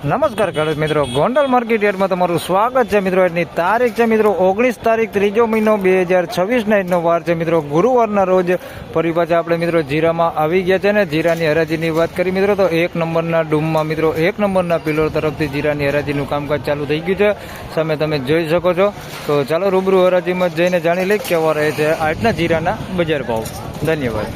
નમસ્કાર ખેડૂત મિત્રો, ગોંડલ માર્કેટ યાર્ડમાં તમારું સ્વાગત છે મિત્રો. આજની તારીખ છે મિત્રો 19 તારીખ 3જો મહિનો 2026 ના આજનો વાર છે મિત્રો, ગુરુવારના રોજ. ફરી પાછા આપણે મિત્રો જીરામાં આવી ગયા છે ને જીરાની હરાજીની વાત કરી મિત્રો તો 1 નંબરના ડૂમમાં મિત્રો 1 નંબરના પિલોર તરફથી જીરાની હરાજીનું કામકાજ ચાલુ થઈ ગયું છે. સામે તમે જોઈ શકો છો. તો ચાલો રૂબરૂ હરાજીમાં જઈને જાણી લઈ કેવા રહે છે આજના જીરાના બજાર ભાવ. ધન્યવાદ.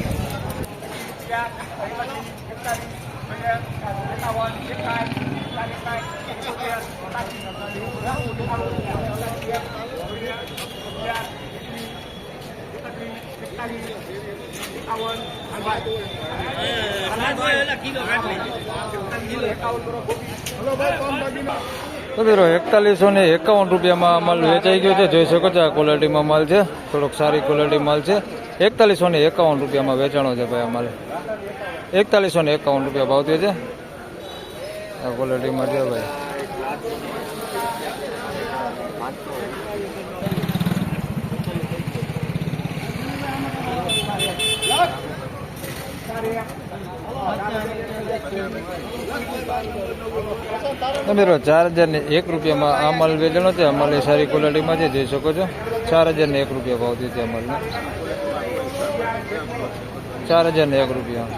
તો મિત્રો 4151 રૂપિયામાં માલ વેચાઈ ગયો છે. જોઈ શકો છો આ ક્વોલિટીમાં માલ છે, થોડોક સારી ક્વોલિટી માલ છે. 4151 રૂપિયામાં વેચાણો છે ભાઈ આ માલ. 4151 રૂપિયા ભાવ થયો છે આ ક્વોલિટીમાં છે ભાઈ. મિત્રો 4001 રૂપિયામાં આ માલ વેચાણો છે. આ માલ એ સારી ક્વોલિટીમાં છે, જોઈ શકો છો. 4001 રૂપિયા ભાવ થયો છે આ માલનો. 4001 રૂપિયા.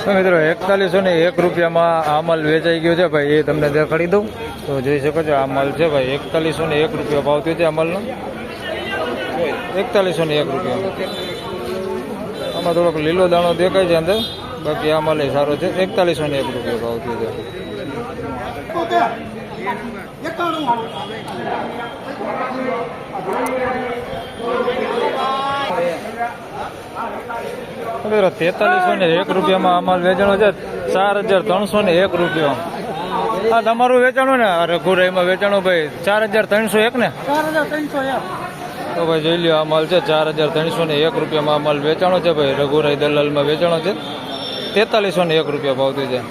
તો મિત્રો 4101 રૂપિયામાં આ માલ વેચાઈ ગયો છે ભાઈ, એ તમને દેખાડી દઉં. તો જોઈ શકો છો આ માલ છે ભાઈ. 4101 રૂપિયા ભાવ થયો છે આ માલનો. 4101 રૂપિયા. આમાં થોડોક લીલો દાણો દેખાય છે અંદર, બાકી આ માલ સારો છે. 4101 રૂપિયા ભાવ થયો છે. મિત્રો 4301 રૂપિયામાં આ માલ વેચાણો છે. 4301 રૂપિયા. હા તમારું વેચાણું ને રઘુરાઈમાં વેચાણું ભાઈ 4301 ને. 4301 તો ભાઈ જોઈ લ્યો આ માલ છે. 4301 રૂપિયામાં આ માલ વેચાણો છે ભાઈ, રઘુરાઈ દલાલમાં વેચાણો છે. 4301 રૂપિયા ભાવ થયો છે.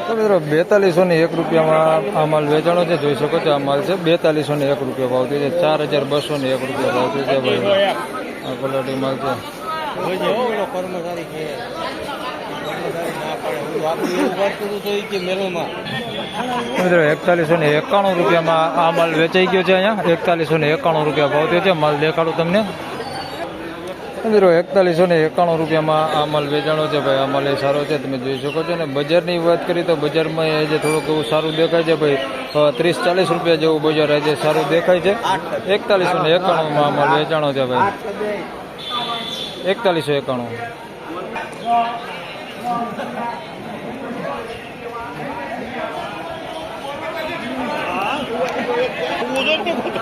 તો મિત્રો 4201 રૂપિયામાં આ માલ વેચાણો છે. જોઈ શકો છો આ માલ છે. 4201 રૂપિયા ભાવ થયો છે. 4201 રૂપિયા ભાવ થયો છે ભાઈ. આ ક્વોલિટી માલ છે. મિત્રો 4191 રૂપિયામાં આ માલ વેચાઈ ગયો છે. અહીંયા 4191 રૂપિયા ભાવ થયો છે. માલ દેખાડું તમને. મિત્રો 4191 રૂપિયામાં આ માલ વેચાણો છે ભાઈ. આ માલ એ સારો છે, તમે જોઈ શકો છો. ને બજારની વાત કરીએ તો બજારમાં આજે થોડુંક એવું સારું દેખાય છે ભાઈ. 30-40 રૂપિયા જેવું બજાર આજે સારું દેખાય છે. 4191માં આ માલ વેચાણો છે ભાઈ. 4191.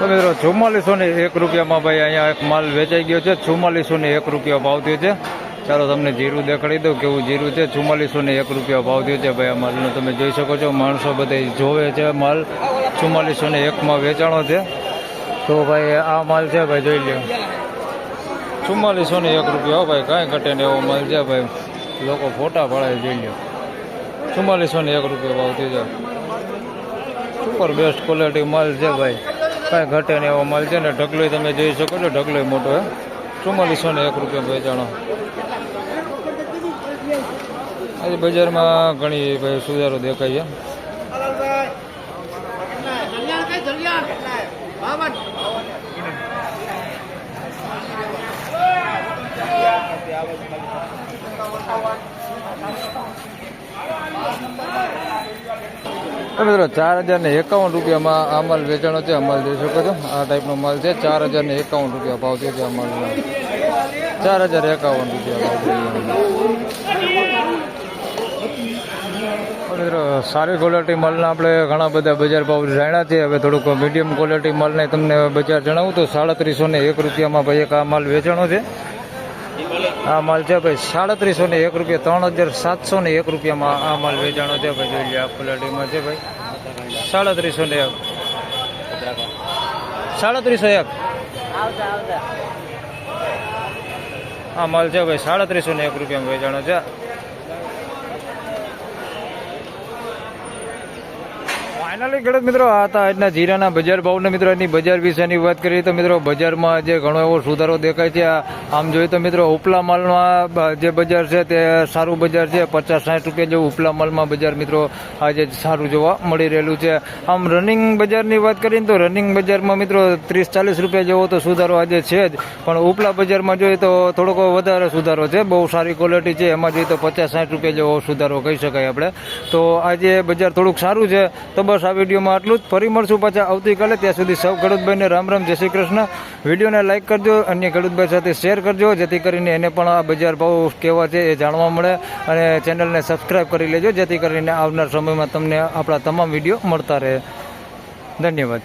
તો મિત્રો 4401 રૂપિયામાં ભાઈ અહીંયા એક માલ વેચાઈ ગયો છે. 4401 રૂપિયા ભાવ થયો છે. ચાલો તમને જીરું દેખાડી દઉં કેવું જીરું છે. 4401 રૂપિયા ભાવ થયો છે ભાઈ આ માલનો, તમે જોઈ શકો છો. માણસો બધા જોવે છે માલ. 4401માં વેચાણો છે. તો ભાઈ આ માલ છે ભાઈ, જોઈ લો. 4401 રૂપિયા ભાઈ, કાંઈ ઘટે ને એવો માલ છે ભાઈ. લોકો ફોટા પાડે, જોઈ લો. 4401 રૂપિયા ભાવ થયો છે. સુપર બેસ્ટ ક્વોલિટી માલ છે ભાઈ, કાંઈ ઘટે ને એવો માલ છે. ને ઢગલો તમે જોઈ શકો છો, ઢગલો મોટો હે. 4401 રૂપિયા વેચાણો. આજે બજારમાં ઘણી ભાઈ સુધારો દેખાય છે. મિત્રો 4051 રૂપિયામાં આ માલ વેચાણો છે. આ માલ જોઈ શકો છો, આ ટાઈપનો માલ છે. 4051 રૂપિયા ભાવ થયો છે આ માલનો. 4051 રૂપિયા ભાવ. મિત્રો સારી ક્વોલિટી માલના આપણે ઘણા બધા બજાર ભાવ જાણ્યા છે. હવે થોડુંક મીડિયમ ક્વોલિટી માલને તમને બજાર જણાવું તો 3701 રૂપિયામાં ભાઈ એક આ માલ વેચાણો છે. આ માલ છે ભાઈ 3701 રૂપિયા. 3701 રૂપિયામાં આ માલ વેચાણો છે ભાઈ. જોઈ લે આ ક્વોલિટીમાં છે ભાઈ. 3701. 3701 આ માલ છે ભાઈ 3701 રૂપિયામાં વેચાણો છે. ફાઇનલી ખેડૂત મિત્રો આ હતા આજના જીરાના બજાર ભાવને મિત્રો આજની બજાર વિશેની વાત કરીએ તો મિત્રો બજારમાં આજે ઘણો એવો સુધારો દેખાય છે. આમ જોઈએ તો મિત્રો ઉપલા માલમાં જે બજાર છે તે સારું બજાર છે. 50-60 રૂપિયા જેવું ઉપલા માલમાં બજાર મિત્રો આજે સારું જોવા મળી રહેલું છે. આમ રનિંગ બજારની વાત કરીએ તો રનિંગ બજારમાં મિત્રો 30-40 રૂપિયા જેવો તો સુધારો આજે છે જ, પણ ઉપલા બજારમાં જોઈએ તો થોડોક વધારે સુધારો છે. બહુ સારી ક્વોલિટી છે, એમાં જોઈએ તો 50-60 રૂપિયા જેવો સુધારો કહી શકાય આપણે. તો આજે બજાર થોડુંક સારું છે. તો બસ આ વિડીયોમાં આટલું જ. ફરી મળશું પાછા આવતીકાલે. ત્યાં સુધી સૌ ખેડૂતભાઈને રામ રામ, જય શ્રી કૃષ્ણ. વિડીયોને લાઇક કરજો, અન્ય ખેડૂતભાઈ સાથે શેર કરજો, જેથી કરીને એને પણ આ બજાર ભાવ કેવા છે એ જાણવા મળે. અને ચેનલને સબસ્ક્રાઈબ કરી લેજો, જેથી કરીને આવનાર સમયમાં તમને આપણા તમામ વિડીયો મળતા રહે. ધન્યવાદ.